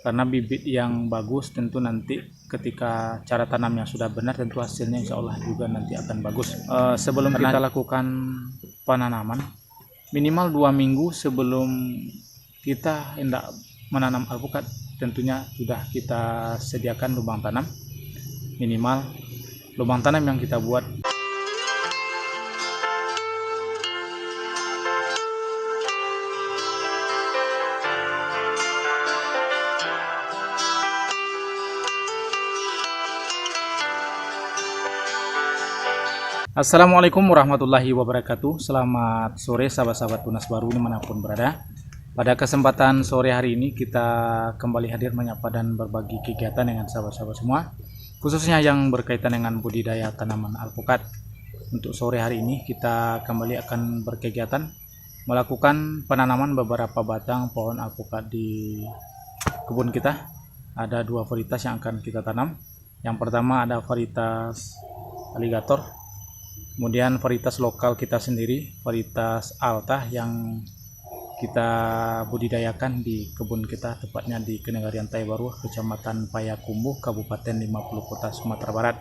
karena bibit yang bagus tentu nanti ketika cara tanamnya sudah benar tentu hasilnya insya Allah juga nanti akan bagus. Sebelum kita lakukan penanaman, minimal 2 minggu sebelum kita hendak menanam alpukat tentunya sudah kita sediakan lubang tanam, minimal lubang tanam yang kita buat. Assalamualaikum warahmatullahi wabarakatuh. Selamat sore sahabat-sahabat Tunas Baru dimanapun berada. Pada kesempatan sore hari ini kita kembali hadir menyapa dan berbagi kegiatan dengan sahabat-sahabat semua, khususnya yang berkaitan dengan budidaya tanaman alpukat. Untuk sore hari ini kita kembali akan berkegiatan melakukan penanaman beberapa batang pohon alpukat di kebun kita. Ada 2 varietas yang akan kita tanam. Yang pertama ada varietas aligator, kemudian varietas lokal kita sendiri, varietas Alta yang kita budidayakan di kebun kita, tepatnya di Kenegarian Taibaru, Kecamatan Payakumbuh, Kabupaten 50 Kota, Sumatera Barat.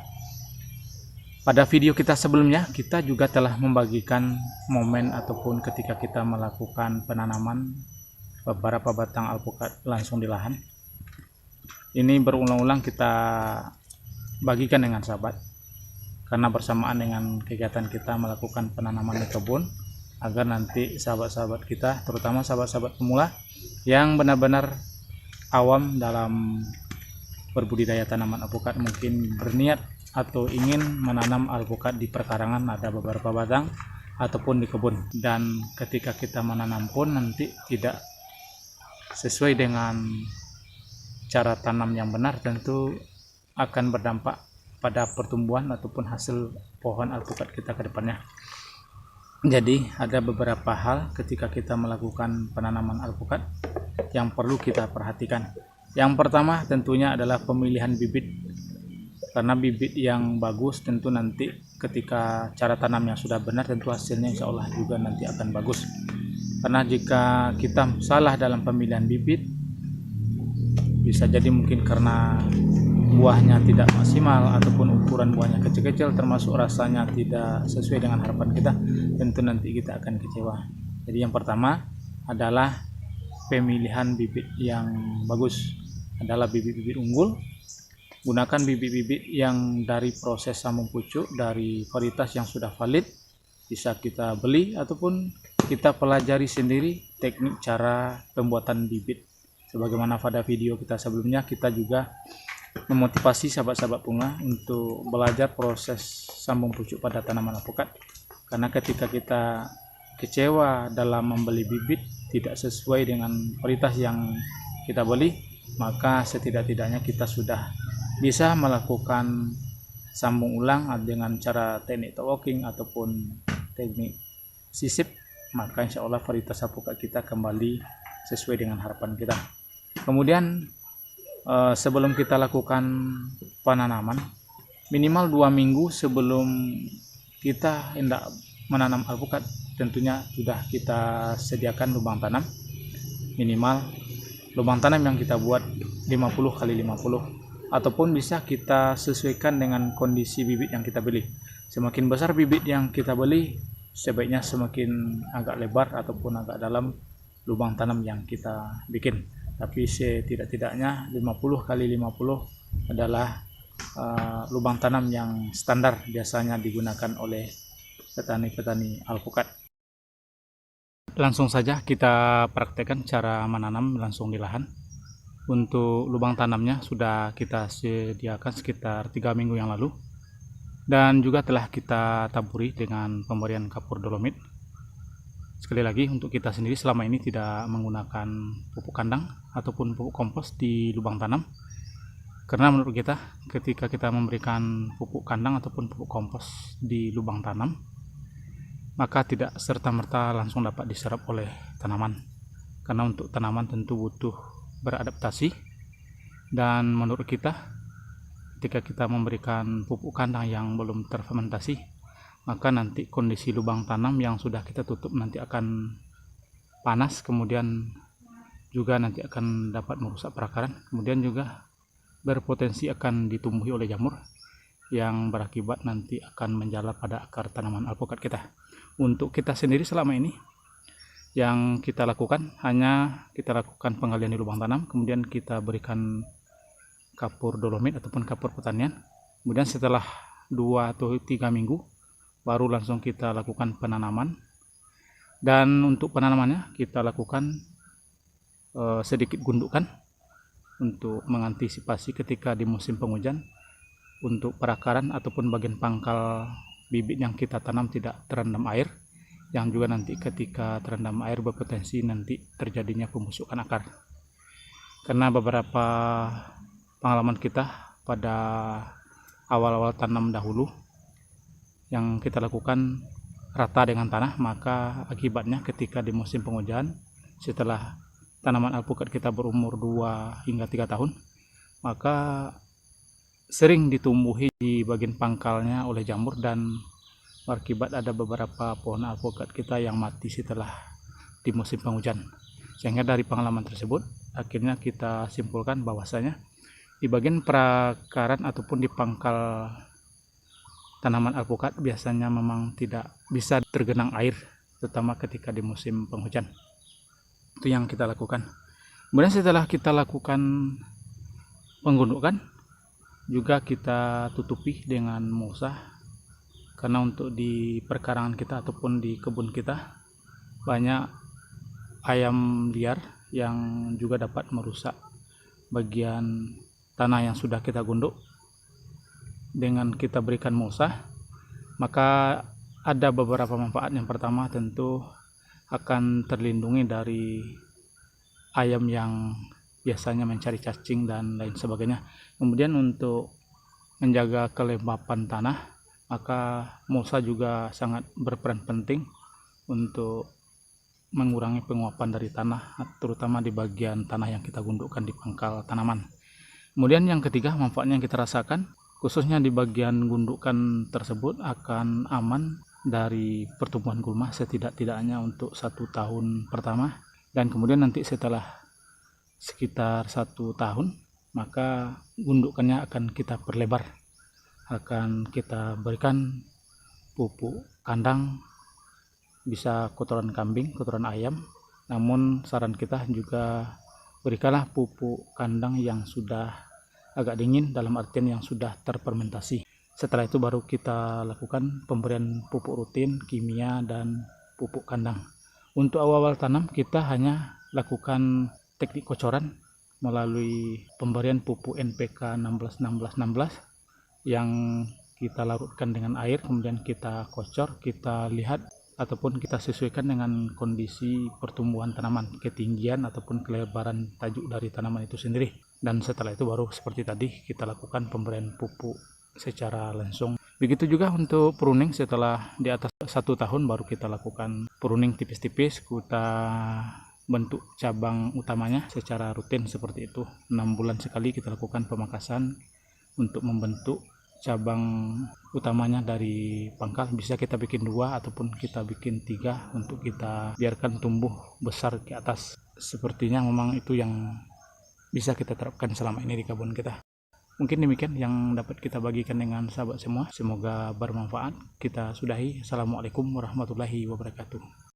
Pada video kita sebelumnya, kita juga telah membagikan momen ataupun ketika kita melakukan penanaman beberapa batang alpukat langsung di lahan. Ini berulang-ulang kita bagikan dengan sahabat, karena bersamaan dengan kegiatan kita melakukan penanaman di kebun, agar nanti sahabat-sahabat kita, terutama sahabat-sahabat pemula yang benar-benar awam dalam berbudidaya tanaman alpukat, mungkin berniat atau ingin menanam alpukat di perkarangan, ada beberapa batang ataupun di kebun, dan ketika kita menanam pun nanti tidak sesuai dengan cara tanam yang benar, tentu akan berdampak pada pertumbuhan ataupun hasil pohon alpukat kita ke depannya. Jadi ada beberapa hal ketika kita melakukan penanaman alpukat yang perlu kita perhatikan. Yang pertama tentunya adalah pemilihan bibit, karena bibit yang bagus tentu nanti ketika cara tanamnya sudah benar tentu hasilnya insya Allah juga nanti akan bagus. Karena jika kita salah dalam pemilihan bibit, bisa jadi mungkin karena buahnya tidak maksimal ataupun ukuran buahnya kecil-kecil, termasuk rasanya tidak sesuai dengan harapan kita, tentu nanti kita akan kecewa. Jadi yang pertama adalah pemilihan bibit yang bagus, adalah bibit-bibit unggul. Gunakan bibit-bibit yang dari proses sambung pucuk, dari varietas yang sudah valid, bisa kita beli ataupun kita pelajari sendiri teknik cara pembuatan bibit. Sebagaimana pada video kita sebelumnya, kita juga memotivasi sahabat-sahabat bunga untuk belajar proses sambung pucuk pada tanaman alpukat, karena ketika kita kecewa dalam membeli bibit tidak sesuai dengan varietas yang kita beli, maka setidak-tidaknya kita sudah bisa melakukan sambung ulang dengan cara teknik walking ataupun teknik sisip, maka insya Allah varietas alpukat kita kembali sesuai dengan harapan kita. Kemudian sebelum kita lakukan penanaman, minimal 2 minggu sebelum kita hendak menanam alpukat tentunya sudah kita sediakan lubang tanam, minimal lubang tanam yang kita buat 50 x 50, ataupun bisa kita sesuaikan dengan kondisi bibit yang kita beli. Semakin besar bibit yang kita beli, sebaiknya semakin agak lebar ataupun agak dalam lubang tanam yang kita bikin. Tapi setidak-tidaknya 50 x 50 adalah lubang tanam yang standar biasanya digunakan oleh petani-petani alpukat. Langsung saja kita praktekkan cara menanam langsung di lahan. Untuk lubang tanamnya sudah kita sediakan sekitar 3 minggu yang lalu, dan juga telah kita taburi dengan pemberian kapur dolomit. Sekali lagi, untuk kita sendiri selama ini tidak menggunakan pupuk kandang ataupun pupuk kompos di lubang tanam, karena menurut kita ketika kita memberikan pupuk kandang ataupun pupuk kompos di lubang tanam, maka tidak serta-merta langsung dapat diserap oleh tanaman, karena untuk tanaman tentu butuh beradaptasi. Dan menurut kita ketika kita memberikan pupuk kandang yang belum terfermentasi, maka nanti kondisi lubang tanam yang sudah kita tutup nanti akan panas, kemudian juga nanti akan dapat merusak perakaran, kemudian juga berpotensi akan ditumbuhi oleh jamur yang berakibat nanti akan menjalar pada akar tanaman alpukat kita. Untuk kita sendiri selama ini yang kita lakukan hanya kita lakukan penggalian di lubang tanam, kemudian kita berikan kapur dolomit ataupun kapur pertanian, kemudian setelah 2 atau 3 minggu baru langsung kita lakukan penanaman. Dan untuk penanamannya kita lakukan sedikit gundukan untuk mengantisipasi ketika di musim penghujan untuk perakaran ataupun bagian pangkal bibit yang kita tanam tidak terendam air, yang juga nanti ketika terendam air berpotensi nanti terjadinya pembusukan akar. Karena beberapa pengalaman kita pada awal-awal tanam dahulu yang kita lakukan rata dengan tanah, maka akibatnya ketika di musim penghujan setelah tanaman alpukat kita berumur 2 hingga 3 tahun, maka sering ditumbuhi di bagian pangkalnya oleh jamur dan berakibat ada beberapa pohon alpukat kita yang mati setelah di musim penghujan. Sehingga dari pengalaman tersebut akhirnya kita simpulkan bahwasanya di bagian perakaran ataupun di pangkal tanaman alpukat biasanya memang tidak bisa tergenang air, terutama ketika di musim penghujan. Itu yang kita lakukan. Kemudian setelah kita lakukan penggundukan, juga kita tutupi dengan mulsa, karena untuk di perkarangan kita ataupun di kebun kita banyak ayam liar yang juga dapat merusak bagian tanah yang sudah kita gunduk. Dengan kita berikan mulsa, maka ada beberapa manfaat. Yang pertama tentu akan terlindungi dari ayam yang biasanya mencari cacing dan lain sebagainya. Kemudian untuk menjaga kelembapan tanah, maka mulsa juga sangat berperan penting untuk mengurangi penguapan dari tanah, terutama di bagian tanah yang kita gundukkan di pangkal tanaman. Kemudian yang ketiga, manfaatnya yang kita rasakan khususnya di bagian gundukan tersebut akan aman dari pertumbuhan gulma setidak-tidaknya untuk 1 tahun pertama, dan kemudian nanti setelah sekitar 1 tahun maka gundukannya akan kita perlebar, akan kita berikan pupuk kandang, bisa kotoran kambing, kotoran ayam, namun saran kita juga berikanlah pupuk kandang yang sudah agak dingin, dalam artian yang sudah terfermentasi. Setelah itu baru kita lakukan pemberian pupuk rutin, kimia, dan pupuk kandang. Untuk awal-awal tanam kita hanya lakukan teknik kocoran melalui pemberian pupuk NPK 16-16-16 yang kita larutkan dengan air, kemudian kita kocor, kita lihat ataupun kita sesuaikan dengan kondisi pertumbuhan tanaman, ketinggian ataupun kelebaran tajuk dari tanaman itu sendiri. Dan setelah itu baru seperti tadi kita lakukan pemberian pupuk secara langsung. Begitu juga untuk pruning, setelah di atas 1 tahun baru kita lakukan pruning tipis-tipis, kita bentuk cabang utamanya secara rutin seperti itu. 6 bulan sekali kita lakukan pemangkasan untuk membentuk cabang utamanya dari pangkal. Bisa kita bikin 2 ataupun kita bikin 3 untuk kita biarkan tumbuh besar ke atas. Sepertinya memang itu yang bisa kita terapkan selama ini di kebun kita. Mungkin demikian yang dapat kita bagikan dengan sahabat semua. Semoga bermanfaat. Kita sudahi. Assalamualaikum warahmatullahi wabarakatuh.